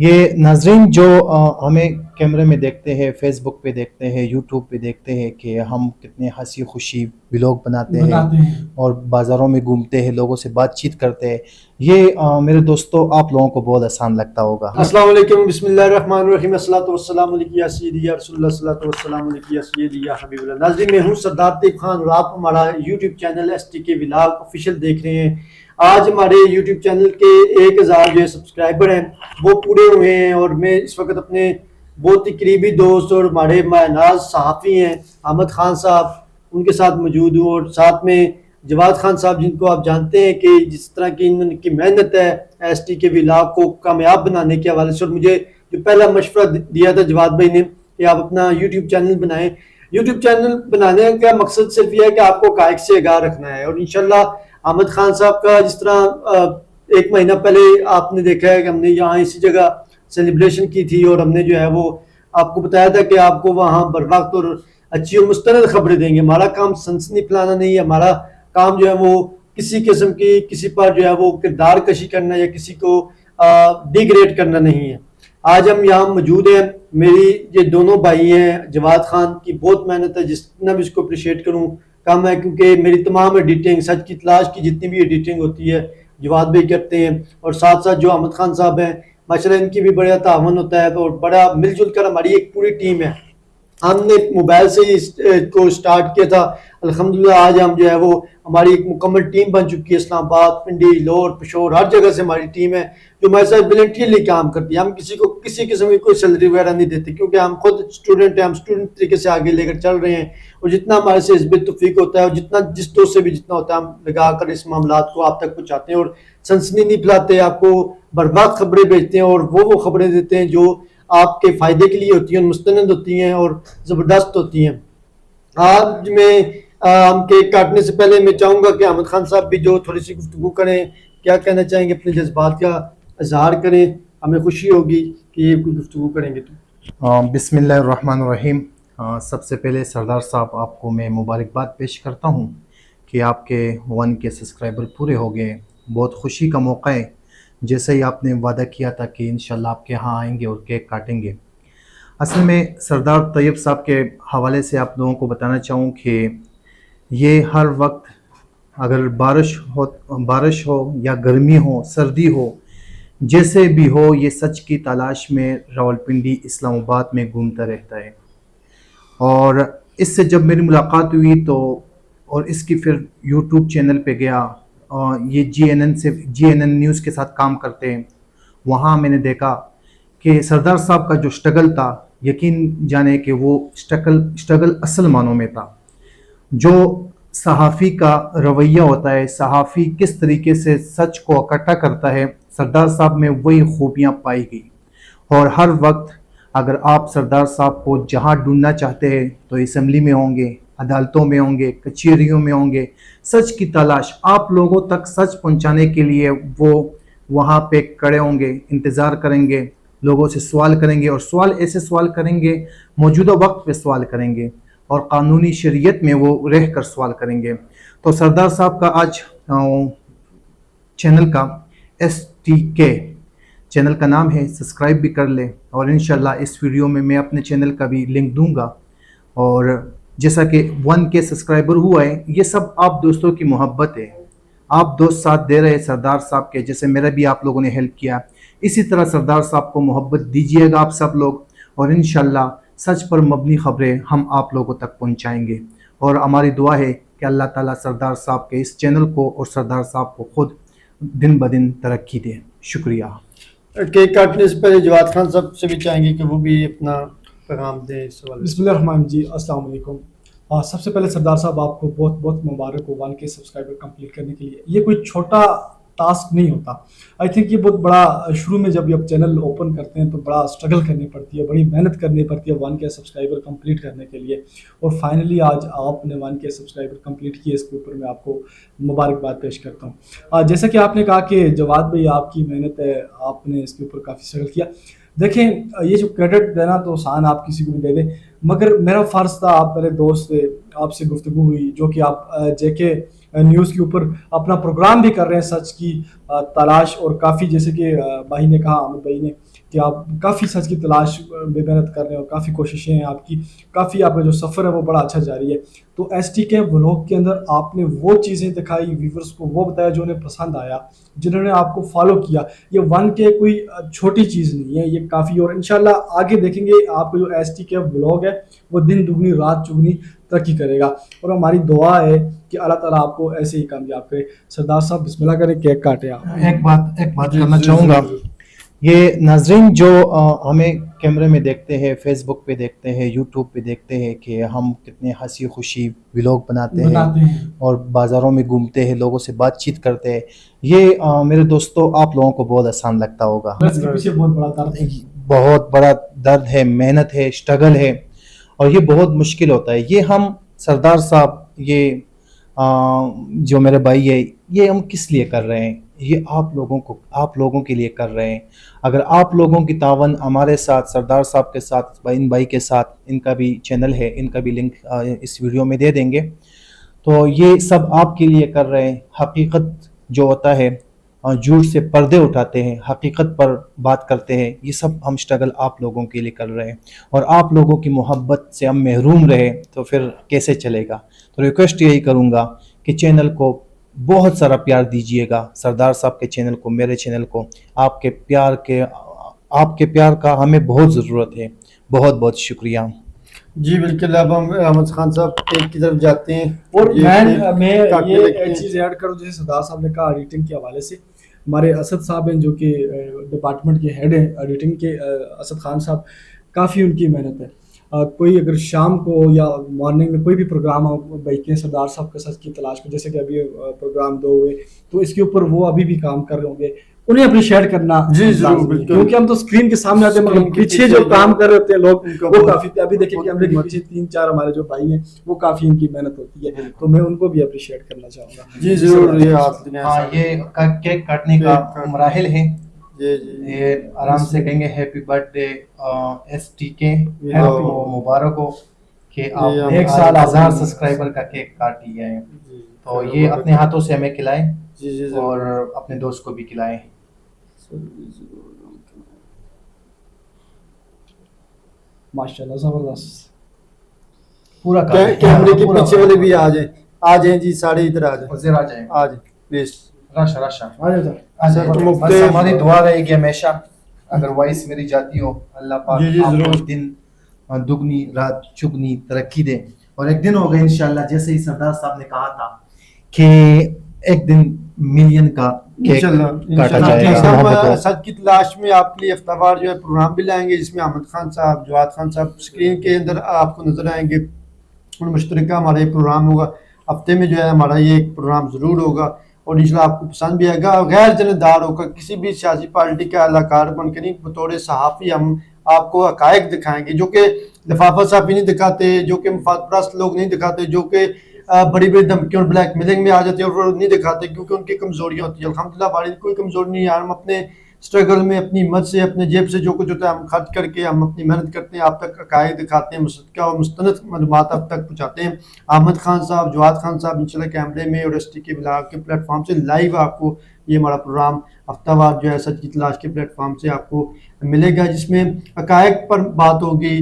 ये नाजरीन जो हमें कैमरे में देखते हैं, फेसबुक पे देखते हैं, यूट्यूब पे देखते हैं कि हम कितने हंसी खुशी व्लॉग बनाते हैं और बाज़ारों में घूमते हैं, लोगों से बातचीत करते हैं। ये मेरे दोस्तों आप लोगों को बहुत आसान लगता होगा। अस्सलाम वालेकुम, बिस्मिल्लाहिर्रहमानिर्रहीम, अस्सलातु वस्सलामु अलैका या सय्यदी या रसूलल्लाह, अस्सलातु वस्सलामु अलैका या सय्यदी या हबीबल्लाह। नाज़रीन, मैं हूँ सरदार तैयब खान और आप हमारा YouTube channel STK vlog official देख रहे हैं। आज हमारे यूट्यूब चैनल के 1000 जो सब्सक्राइबर हैं वो पूरे हुए हैं और मैं इस वक्त अपने बहुत ही करीबी दोस्त और हमारे मायनाज सहाफ़ी हैं अहमद खान साहब, उनके साथ मौजूद हूँ। और साथ में जवाद खान साहब, जिनको आप जानते हैं कि जिस तरह की इनकी मेहनत है STK व्लॉग को कामयाब बनाने के हवाले से। और मुझे जो पहला मशवरा दिया था जवाद भाई ने कि आप अपना यूट्यूब चैनल बनाएं। यूट्यूब चैनल बनाने का मकसद सिर्फ यह है कि आपको कायक से आगाह रखना है। और इंशाल्लाह अहमद खान साहब का जिस तरह 1 महीना पहले आपने देखा है कि हमने यहाँ इसी जगह सेलिब्रेशन की थी और हमने जो है वो आपको बताया था कि आपको वहाँ बर वक्त और अच्छी और मुस्तनद खबरें देंगे। हमारा काम सनसनी फैलाना नहीं है, हमारा काम जो है वो किसी किस्म की किसी पर जो है वो किरदार कशी करना या किसी को डिग्रेड करना नहीं है। आज हम यहाँ मौजूद हैं। मेरी ये दोनों भाई हैं, जवाद खान की बहुत मेहनत है, जितना भी इसको अप्रिशिएट करूँ कम है, क्योंकि मेरी तमाम एडिटिंग, सच की तलाश की जितनी भी एडिटिंग होती है जवाद भाई करते हैं। और साथ साथ जो अहमद खान साहब हैं, माशाल्लाह इनकी भी बड़ा तावन होता है। तो बड़ा मिलजुल कर हमारी एक पूरी टीम है। हमने मोबाइल से ही को स्टार्ट किया था। अल्हम्दुलिल्लाह आज हम जो है वो हमारी एक मुकम्मल टीम बन चुकी है। इस्लामाबाद, पिंडी, लाहौर, पेशोर, हर जगह से हमारी टीम है जो हमारे साथ वॉलंटियरली काम करती है। हम किसी को किसी किस्म की कोई सैलरी वगैरह नहीं देते, क्योंकि हम खुद स्टूडेंट हैं, हम स्टूडेंट तरीके से आगे लेकर चल रहे हैं। और जितना हमारे से हिस्ब तौफीक होता है और जितना जिस दोस्त से भी जितना होता है, हम लगा कर इस मामला को आप तक पहुँचाते हैं। और सनसनी नहीं फैलाते, आपको बर्बाद खबरें भेजते हैं और वो खबरें देते हैं जो आपके फ़ायदे के लिए होती हैं, मुस्तनद होती हैं और ज़बरदस्त होती हैं। आज मैं हम केक काटने से पहले मैं चाहूँगा कि अहमद खान साहब भी जो थोड़ी सी गुफ्तगू करें, क्या कहना चाहेंगे, अपने जज्बात का इजहार करें। हमें खुशी होगी कि ये कोई गुफ्तगू करेंगे तो। बिस्मिल्लाहिर्रहमानिर्रहीम। सबसे पहले सरदार साहब आपको मैं मुबारकबाद पेश करता हूँ कि आपके 1K सब्सक्राइबर पूरे हो गए। बहुत खुशी का मौका है। जैसे ही आपने वादा किया था कि इंशाल्लाह आपके यहाँ आएंगे और केक काटेंगे। असल में सरदार तैयब साहब के हवाले से आप लोगों को बताना चाहूँ कि ये हर वक्त, अगर बारिश हो या गर्मी हो, सर्दी हो, जैसे भी हो, ये सच की तलाश में रावलपिंडी, इस्लामाबाद में घूमता रहता है। और इससे जब मेरी मुलाकात हुई तो और इसकी फिर यूट्यूब चैनल पे गया, ये GNN न्यूज़ के साथ काम करते हैं। वहाँ मैंने देखा कि सरदार साहब का जो स्ट्रगल था, यकीन जाने कि वो स्ट्रगल असल मानों में था। जो सहाफ़ी का रवैया होता है, सहाफ़ी किस तरीके से सच को इकट्ठा करता है, सरदार साहब में वही खूबियाँ पाई गई। और हर वक्त अगर आप सरदार साहब को जहाँ ढूंढना चाहते हैं तो असम्बली में होंगे, अदालतों में होंगे, कचहरियों में होंगे। सच की तलाश, आप लोगों तक सच पहुंचाने के लिए वो वहाँ पे खड़े होंगे, इंतज़ार करेंगे, लोगों से सवाल करेंगे। और सवाल ऐसे सवाल करेंगे, मौजूदा वक्त पे सवाल करेंगे और कानूनी शरीयत में वो रह कर सवाल करेंगे। तो सरदार साहब का आज चैनल का STK चैनल का नाम है, सब्सक्राइब भी कर ले। और इंशाल्लाह इस वीडियो में मैं अपने चैनल का भी लिंक दूंगा। और जैसा कि 1K सब्सक्राइबर हुआ है, ये सब आप दोस्तों की मोहब्बत है। आप दोस्त साथ दे रहे सरदार साहब के, जैसे मेरा भी आप लोगों ने हेल्प किया, इसी तरह सरदार साहब को मोहब्बत दीजिएगा आप सब लोग। और इंशाल्लाह सच पर मबनी खबरें हम आप लोगों तक पहुंचाएंगे। और हमारी दुआ है कि अल्लाह ताला सरदार साहब के इस चैनल को और सरदार साहब को खुद दिन ब दिन तरक्की दे। शुक्रिया। केक काटने से पहले जवाद खान साहब से भी चाहेंगे कि वो भी अपना पैगाम दें इस सवाल। बिस्मिल्लाहिर्रहमानिर्रहीम जी, अस्सलाम वालेकुम। सबसे पहले सरदार साहब आपको बहुत बहुत मुबारक हो 1K सब्सक्राइबर कंप्लीट करने के लिए। ये कोई छोटा टास्क नहीं होता। आई थिंक ये बहुत बड़ा, शुरू में जब आप चैनल ओपन करते हैं तो बड़ा स्ट्रगल करनी पड़ती है, बड़ी मेहनत करनी पड़ती है 1K सब्सक्राइबर कंप्लीट करने के लिए। और फाइनली आज आपने 1K सब्सक्राइबर कंप्लीट किए, इसके ऊपर मैं आपको मुबारकबाद पेश करता हूँ। जैसा कि आपने कहा कि जवाद भाई आपकी मेहनत है, आपने इसके ऊपर काफ़ी स्ट्रगल किया। देखें, ये जो क्रेडिट देना तो आसान, आप किसी को भी दे दें, मगर मेरा फ़र्ज़ था, आप मेरे दोस्त थे, आपसे गुफ्तगू हुई, जो कि आप JK न्यूज़ के ऊपर अपना प्रोग्राम भी कर रहे हैं, सच की तलाश। और काफ़ी, जैसे कि भाई ने कहा, अहमद भाई ने, कि आप काफ़ी सच की तलाश में मेहनत कर रहे हो, काफ़ी कोशिशें हैं आपकी, काफ़ी आपका जो सफ़र है वो बड़ा अच्छा जारी है। तो STK व्लॉग के अंदर आपने वो चीज़ें दिखाई, व्यूवर्स को वो बताया जो उन्हें पसंद आया, जिन्होंने आपको फॉलो किया। ये 1K कोई छोटी चीज़ नहीं है, ये काफ़ी, और इंशाल्लाह आगे देखेंगे आपका जो STK व्लॉग है वो दिन दुगनी रात चुगनी तरक्की करेगा। और हमारी दुआ है कि अल्लाह ताला आपको ऐसे ही कामयाब करे। सरदार साहब बिस्मिल्लाह करें, केक काटे आप। एक बात करना चाहूँगा। ये नाजरीन जो हमें कैमरे में देखते हैं, फेसबुक पे देखते हैं, यूट्यूब पे देखते हैं कि हम कितने हंसी खुशी व्लॉग बनाते हैं और बाज़ारों में घूमते हैं, लोगों से बातचीत करते हैं, ये मेरे दोस्तों आप लोगों को बहुत आसान लगता होगा। इसके पीछे बहुत बड़ा दर्द है, बहुत बड़ा दर्द है, मेहनत है, स्ट्रगल है और ये बहुत मुश्किल होता है। ये हम सरदार साहब, ये जो मेरे भाई है, ये हम किस लिए कर रहे हैं? ये आप लोगों के लिए कर रहे हैं। अगर आप लोगों की तावन हमारे साथ, सरदार साहब के साथ, इन भाई के साथ, इनका भी चैनल है, इनका भी लिंक इस वीडियो में दे देंगे, तो ये सब आपके लिए कर रहे हैं। हकीकत जो होता है, झूठ से पर्दे उठाते हैं, हकीकत पर बात करते हैं, ये सब हम स्ट्रगल आप लोगों के लिए कर रहे हैं। और आप लोगों की मोहब्बत से हम महरूम रहे तो फिर कैसे चलेगा? तो रिक्वेस्ट यही करूँगा कि चैनल को बहुत सारा प्यार दीजिएगा, सरदार साहब के चैनल को, मेरे चैनल को। आपके प्यार का हमें बहुत ज़रूरत है। बहुत बहुत शुक्रिया जी। बिल्कुल, अब हम अहमद खान साहब एक की तरफ जाते हैं। और मैं ये एक चीज़ ऐड करूँ, जैसे सरदार साहब ने कहा एडिटिंग के हवाले से, हमारे असद साहब हैं जो कि डिपार्टमेंट के हेड हैं एडिटिंग के, असद खान साहब, काफ़ी उनकी मेहनत है। कोई अगर शाम को या मॉर्निंग में कोई भी प्रोग्राम हो, बैठे सरदार साहब के सच की तलाश में, जैसे कि अभी प्रोग्राम 2 हुए, तो इसके ऊपर वो अभी भी काम कर रहे होंगे, उन्हें अप्रिशिएट करना जी जरूर, क्योंकि हम तो स्क्रीन के सामने आते हैं मगर पीछे जो काम कर रहे होते हैं लोग, वो काफी, अभी देखिए कैमरे के पीछे 3-4 हमारे जो भाई हैं, वो काफी इनकी मेहनत होती है, तो मैं उनको भी अप्रिशिएट करना चाहूँगा। जी जरूर। ये केक काटने का मराहिल है। ये आराम से कहेंगे हैप्पी बर्थडे STK, आपको मुबारक हो कि आप 1 साल 1000 सब्सक्राइबर का केक काट लिया है। तो ये अपने हाथों से हमें खिलाएं और अपने दोस्त को भी खिलाएं। माशाल्लाह, जबरदस्त। पूरा कैमरे के पीछे वाले भी आ जाएं जी, सारे इधर आ जाएं, आ जाएं प्लीज। राशा बस हमारी दुआ रहेगी हमेशा, अगर वॉइस मेरी जाती हो, अल्लाह पाक आपको दिन दुगनी रात चुगनी तरक्की दे। और एक दिन होगा इंशाल्लाह, जैसे ही सरदार साहब ने कहा था कि एक दिन मिलियन का केक काटा जाएगा। सच की तलाश में आपके लिए हफ्तावार जो है प्रोग्राम भी लाएंगे, जिसमें अहमद खान साहब, जवाद खान साहब स्क्रीन के अंदर आपको नजर आएंगे। और मुश्तरका हमारा ये प्रोग्राम होगा, हफ्ते में जो है हमारा ये एक प्रोग्राम ज़रूर होगा और इंशाल्लाह आपको पसंद भी आएगा। गैर जनेदार होकर किसी भी सियासी पार्टी का अलाकार बनकर नहीं, बतौर सहाफ़ी हम आपको हक़ाइक़ दिखाएंगे, जो कि लिफाफा साफ़ी नहीं दिखाते, जो कि मुफादप्रस्त लोग नहीं दिखाते, जो कि बड़ी बड़ी धमकियों और ब्लैक मेलिंग में आ जाते हैं और वो नहीं दिखाते क्योंकि उनकी कमजोरियां होती है। अल्हम्दुलिल्लाह हमारी कोई कमजोरी नहीं है, हम अपने स्ट्रगल में अपनी हिम्मत से, अपने जेब से जो कुछ होता है हम खर्च करके हम अपनी मेहनत करते हैं, आप तक हक़ाइक़ दिखाते हैं, मुसद्दक़ा और मुस्तनद मालूमात आप तक पहुँचाते हैं। अहमद खान साहब, जवाद खान साहब इंशाल्लाह कैमरे में और STK व्लॉग के प्लेटफॉर्म से लाइव आपको ये हमारा प्रोग्राम हफ्तावार जो है सच की तलाश के प्लेटफॉर्म से आपको मिलेगा, जिसमें हक़ाइक़ पर बात होगी,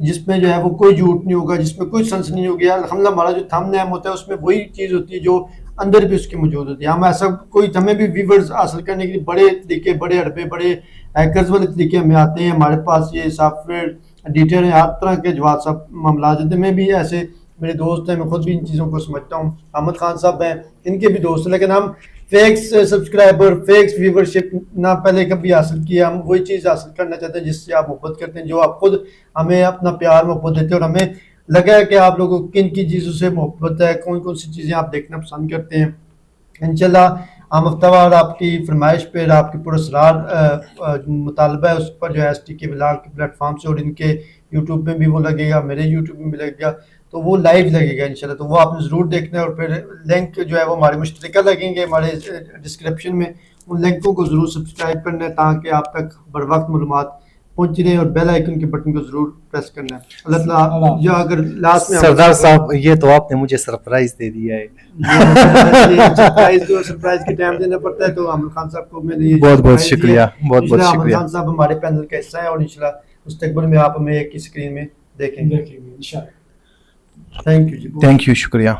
जिसमें जो है वो कोई झूठ नहीं होगा, जिसमें कोई सनसनी नहीं होगी। अल्हम्दुलिल्लाह हमारा जो थंबनेल होता है उसमें वही चीज़ होती है जो अंदर भी उसकी मौजूद होती है। हम ऐसा कोई, हमें भी व्यूवर्स हासिल करने के लिए बड़े तरीके, बड़े हड़पे, बड़े हैकर्स वाले तरीके हमें आते हैं। हमारे पास ये सॉफ्टवेयर एडिटर है, हर तरह के जवाब सब मामला जाते हैं। मैं भी ऐसे, मेरे दोस्त हैं, मैं खुद भी इन चीज़ों को समझता हूँ। अहमद खान साहब हैं, इनके भी दोस्त हैं, लेकिन हम फेक्स सब्सक्राइबर, फेक्स व्यूवरशिप ना पहले कभी हासिल किया। हम वही चीज़ हासिल करना चाहते हैं जिससे आप मोहब्बत करते हैं, जो आप खुद हमें अपना प्यार मोहब्बत देते हैं। और हमें लगा है कि आप लोगों को किन की चीज़ों से मोहब्बत है, कौन कौन सी चीज़ें आप देखना पसंद करते हैं। इंशाल्लाह हम हफ्तावार आपकी फरमाइश पर, आपकी पुरस्कार मुतालबा है उस पर जो है STK व्लॉग के प्लेटफॉर्म से, और इनके यूट्यूब में भी वो लगेगा, मेरे यूट्यूब में भी लगेगा, तो वो लाइव लगेगा इंशाल्लाह। तो वो आपने ज़रूर देखना है। और फिर लिंक जो है वो हमारे मुश्तरका लगेंगे हमारे डिस्क्रिप्शन में, उन लिंकों को ज़रूर सब्सक्राइब करना है ताकि आप तक बर वक्त मालूमात पहुंच रहे हैं और बेल आइकन के बटन को जरूर प्रेस करना है। अल्लाह ताला या अगर लास्ट में सरदार साहब ये तो आपने मुझे सरप्राइज दे दिया है। सरप्राइज के टाइम देना पड़ता है, तो आमिर खान साहब को मैंने ये बहुत बहुत surprise शुक्रिया, दिया। बहुत बहुत इंशाल्लाह आमिर शुक्रिया। खान साहब हमारे पैनल का हिस्सा है और इंशाल्लाह मुस्तकबिल में आप हमें एक स्क्रीन में देखेंगे। देखेंगे इंशाल्लाह। थैंक यू जी। थैंक यू, शुक्रिया।